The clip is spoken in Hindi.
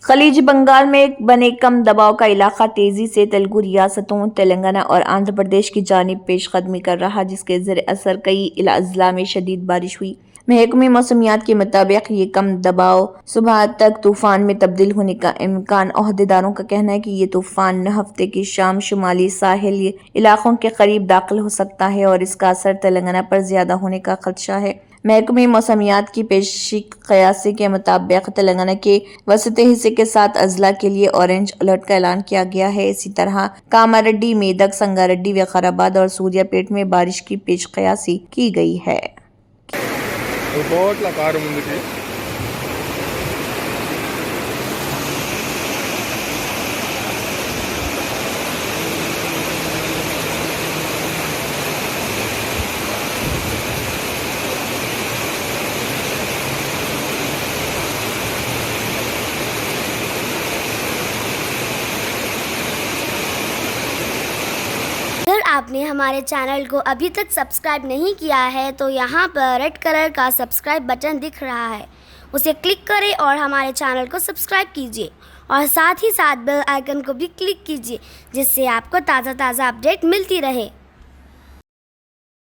खलीज बंगाल में बने कम दबाव का इलाका तेजी से तेलुगु रियासतों तेलंगाना और आंध्र प्रदेश की जानिब पेशकदमी कर रहा, जिसके ज़र असर कई अजला में शदीद बारिश हुई। महकमे मौसमियात के मुताबिक ये कम दबाव सुबह तक तूफान में तब्दील होने का इम्कान। ओहदेदारों का कहना है कि ये तूफान हफ्ते की शाम शुमाली साहिल इलाकों के करीब दाखिल हो सकता है और इसका असर तेलंगाना पर ज्यादा होने का खदशा है। महकमे मौसमियात की पेशी कयासी के मुताबिक तेलंगाना के वसती हिस्से के 7 अजला के लिए ऑरेंज अलर्ट का ऐलान किया गया है। इसी तरह कामारेड्डी, मेदक, संगारेड्डी, विकाराबाद और सूर्यापेट में बारिश की पेश कयासी की गई है। अगर आपने हमारे चैनल को अभी तक सब्सक्राइब नहीं किया है तो यहाँ पर रेड कलर का सब्सक्राइब बटन दिख रहा है, उसे क्लिक करें और हमारे चैनल को सब्सक्राइब कीजिए और साथ ही साथ बेल आइकन को भी क्लिक कीजिए, जिससे आपको ताज़ा अपडेट मिलती रहे।